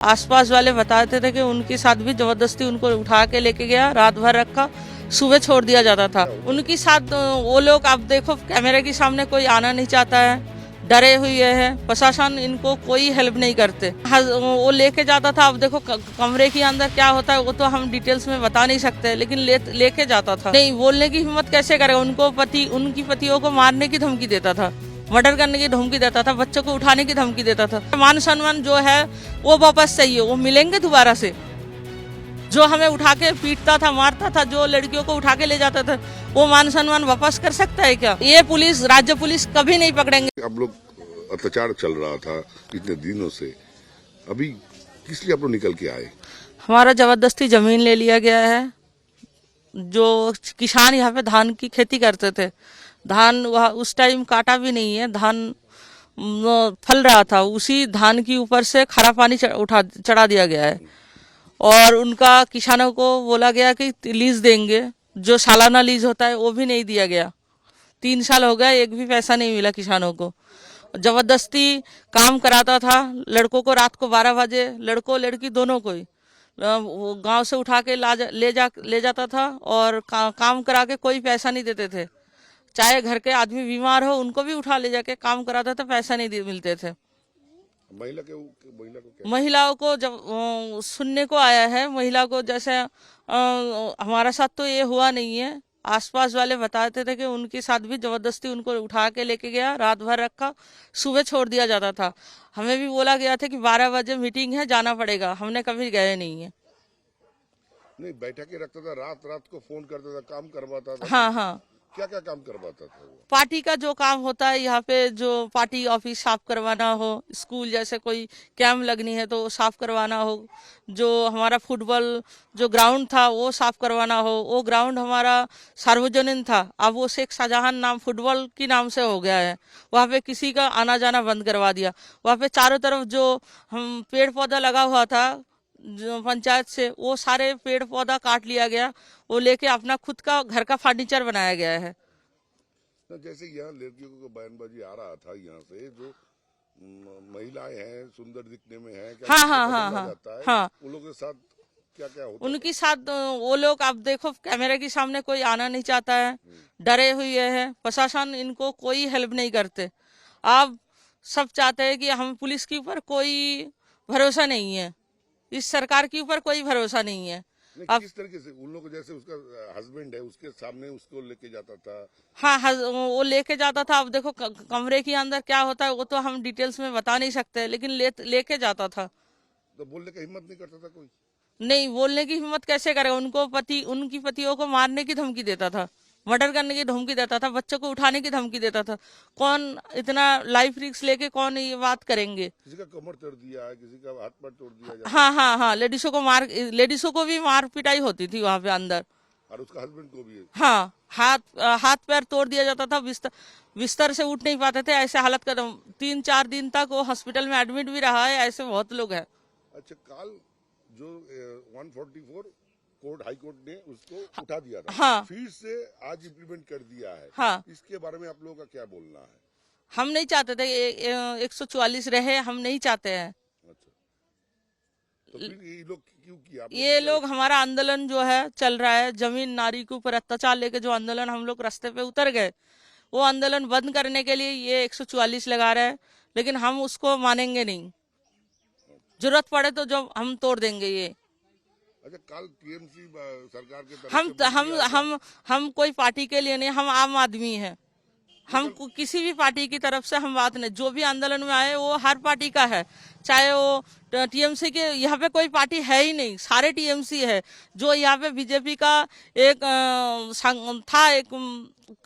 आसपास वाले बताते थे कि उनके साथ भी जबरदस्ती उनको उठा के लेके गया, रात भर रखा, सुबह छोड़ दिया जाता था। उनके साथ वो लोग, अब देखो कैमरे के सामने कोई आना नहीं चाहता है, डरे हुए हैं, प्रशासन इनको कोई हेल्प नहीं करते। वो लेके जाता था, अब देखो कमरे के अंदर क्या होता है वो तो हम डिटेल्स में बता नहीं सकते, लेकिन लेके जाता था। नहीं बोलने की हिम्मत कैसे करेगा? उनकी पतियों को मारने की धमकी देता था, मर्डर करने की धमकी देता था, बच्चों को उठाने की धमकी देता था। मान सम्मान जो है वो वापस चाहिए, वो मिलेंगे दोबारा से। जो हमें उठा के पीटता था, मारता था, जो लड़कियों को उठा के ले जाता था, वो मान सम्मान वापस कर सकता है क्या? ये पुलिस, राज्य पुलिस कभी नहीं पकड़ेंगे। आप लोग अत्याचार चल रहा था इतने दिनों से, अभी किस लिए आप लोग निकल के आए? हमारा जबरदस्ती जमीन ले लिया गया है। जो किसान यहाँ पे धान की खेती करते थे, धान वह उस टाइम काटा भी नहीं है, धान फल रहा था, उसी धान के ऊपर से खारा पानी चढ़ा दिया गया है। और उनका किसानों को बोला गया कि लीज देंगे, जो सालाना लीज होता है वो भी नहीं दिया गया। 3 साल हो गए, एक भी पैसा नहीं मिला किसानों को। जबरदस्ती काम कराता था लड़कों को, रात को 12 बजे लड़कों लड़की दोनों को ही गांव से उठा के ले जाता था, और काम करा के कोई पैसा नहीं देते थे। चाहे घर के आदमी बीमार हो उनको भी उठा ले जाके काम कराता था, पैसा नहीं मिलते थे। महिलाओं को जब सुनने को आया है, महिला को जैसे हमारा साथ तो ये हुआ नहीं है, आसपास वाले बताते थे कि उनके साथ भी जबरदस्ती उनको उठा के लेके गया, रात भर रखा, सुबह छोड़ दिया जाता था। हमें भी बोला गया था कि 12 बजे मीटिंग है, जाना पड़ेगा, हमने कभी गए नहीं है। नहीं, बैठक रखता था, रात रात को फोन करता था, काम करवाता था। हाँ हाँ, क्या क्या काम करवाता था वो? पार्टी का जो काम होता है यहाँ पे, जो पार्टी ऑफिस साफ करवाना हो, स्कूल जैसे कोई कैंप लगनी है तो साफ करवाना हो, जो हमारा फुटबॉल जो ग्राउंड था वो साफ करवाना हो, वो ग्राउंड हमारा सार्वजनिक था, अब वो शेख शाहजहां नाम फुटबॉल के नाम से हो गया है। वहाँ पे किसी का आना जाना बंद करवा दिया। वहाँ पे चारों तरफ जो हम पेड़ पौधा लगा हुआ था जो पंचायत से, वो सारे पेड़ पौधा काट लिया गया, वो लेके अपना खुद का घर का फर्नीचर बनाया गया है। तो जैसे यहाँ लड़कियों को बयानबाजी आ रहा था, यहाँ से जो महिलाएं हैं सुंदर दिखने में हैं, क्या हाँ हाँ हाँ हाँ हाँ, उन लोगों के साथ क्या क्या होता उनके साथ वो लोग, अब देखो कैमरे के सामने कोई आना नहीं चाहता है, डरे हुए हैं, प्रशासन इनको कोई हेल्प नहीं करते। अब सब चाहते हैं कि हम पुलिस के ऊपर कोई भरोसा नहीं है, इस सरकार के ऊपर कोई भरोसा नहीं है। अब किस तरीके से उन लोग, जैसे उसका हस्बैंड है उसके सामने उसको लेके जाता था? हाँ, वो लेके जाता था, अब देखो कमरे के अंदर क्या होता है वो तो हम डिटेल्स में बता नहीं सकते, लेकिन लेके जाता था। तो बोलने का हिम्मत नहीं करता था कोई? नहीं बोलने की हिम्मत कैसे करेगा? उनकी पतियों को मारने की धमकी देता था, मर्डर करने की धमकी देता था, बच्चों को उठाने की धमकी देता था। कौन इतना लाइफ रिस्क लेके कौन ये बात करेंगे? किसी का कमर तोड़ दिया है, किसी का हाथ पैर तोड़ दिया जाता। हाँ हाँ हाँ, लेडीजों को भी मार पिटाई होती थी वहाँ पे अंदर, और उसका हस्बैंड को भी। हाँ, हाथ पैर तोड़ दिया जाता था, बिस्तर से उठ नहीं पाते थे, ऐसे हालत का 3-4 दिन तक वो हॉस्पिटल में एडमिट भी रहा है, ऐसे बहुत लोग हैं। अच्छा, कल जो 144 कोर्ट हाई कोर्ट ने उसको उठा दिया था, हाँ, फिर से आज इम्प्लीमेंट कर दिया है। हाँ, इसके बारे में आप लोगों का क्या बोलना है? हम नहीं चाहते थे 144 रहे, हम नहीं चाहते हैं। अच्छा, तो फिर ये लोग क्यों किया? ये लोग हमारा आंदोलन जो है चल रहा है, जमीन नारी के ऊपर अत्याचार लेके जो आंदोलन हम लोग रास्ते पे उतर गए, वो आंदोलन बंद करने के लिए ये 144 लगा रहे हैं, लेकिन हम उसको मानेंगे नहीं। जरूरत पड़े तो जो हम तोड़ देंगे ये। अच्छा, कल टीएमसी सरकार के तरफ हम कोई पार्टी के लिए नहीं, हम आम आदमी हैं, हम किसी भी पार्टी की तरफ से हम बात नहीं। जो भी आंदोलन में आए वो हर पार्टी का है, चाहे वो टीएमसी के, यहाँ पे कोई पार्टी है ही नहीं, सारे टीएमसी है। जो यहाँ पे बीजेपी का एक एक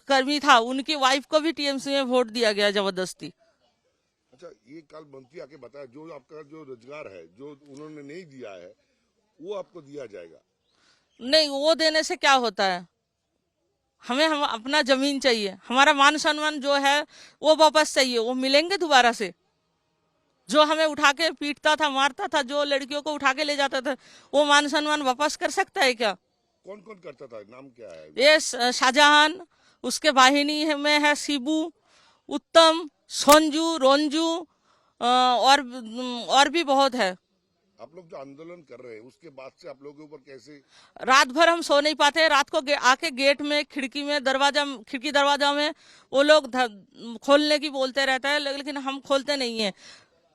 कर्मी था, उनकी वाइफ को भी टीएमसी में वोट दिया गया जबरदस्ती। अच्छा, ये कल मंत्री आके बताया जो आपका जो रोजगार है जो उन्होंने नहीं दिया है वो आपको दिया जाएगा। नहीं, वो देने से क्या होता है? हम अपना जमीन चाहिए, हमारा मान सम्मान जो है वो वापस चाहिए, वो मिलेंगे दोबारा से। जो हमें उठा के पीटता था, मारता था, जो लड़कियों को उठा के ले जाता था, वो मान सम्मान वापस कर सकता है क्या? कौन कौन करता था, नाम क्या है? ये शाहजहां, उसके वाहिनी में है शिबू, उत्तम, संजू, रंजू, और भी बहुत है। आप लोग जो आंदोलन कर रहे हैं उसके बाद से आप लोगों के ऊपर कैसे? रात भर हम सो नहीं पाते। रात को आके गेट में, खिड़की दरवाजा में वो लोग खोलने की बोलते रहता है, लेकिन हम खोलते नहीं है।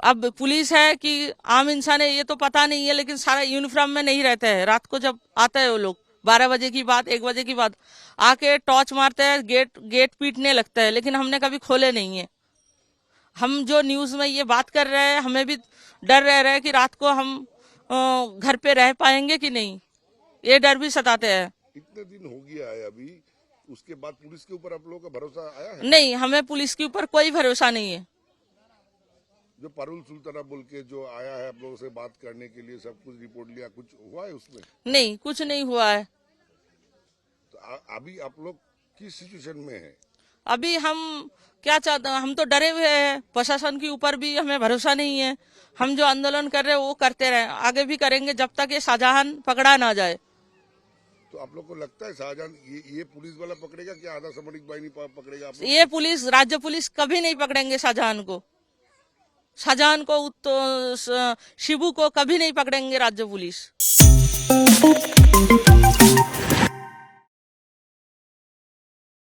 अब पुलिस है कि आम इंसान है ये तो पता नहीं है, लेकिन सारा यूनिफॉर्म में नहीं रहते हैं। रात को जब आते हैं वो लोग 12 बजे की बात, 1 बजे की बात, आके टॉर्च मारते हैं, गेट पीटने लगता है, लेकिन हमने कभी खोले नहीं है। हम जो न्यूज में ये बात कर रहे हैं, हमें भी डर रह रहा है कि रात को हम घर पे रह पाएंगे कि नहीं, ये डर भी सताते हैं। इतने दिन हो गया है अभी, उसके बाद पुलिस के ऊपर आप लोगों का भरोसा आया है? नहीं, हमें पुलिस के ऊपर कोई भरोसा नहीं है। जो पारुल सुल्ताना बोल के जो आया है आप लोगों से बात करने के लिए, सब कुछ रिपोर्ट लिया, कुछ हुआ है उसमें? नहीं, कुछ नहीं हुआ है। तो अभी आप लोग किस सिचुएशन में है? अभी हम क्या चाहते हैं, हम तो डरे हुए हैं। प्रशासन के ऊपर भी हमें भरोसा नहीं है। हम जो आंदोलन कर रहे हैं वो करते रहे, आगे भी करेंगे जब तक ये शाहजहां पकड़ा ना जाए। तो आप लोग को लगता है शाहजहां ये पुलिस वाला पकड़ेगा कि आधा सामरिक बाहिनी पकड़ेगा आप लोग? ये पुलिस, राज्य पुलिस कभी नहीं पकड़ेंगे शाहजहां को। शाहजहां को तो शिबू को कभी नहीं पकड़ेंगे राज्य पुलिस।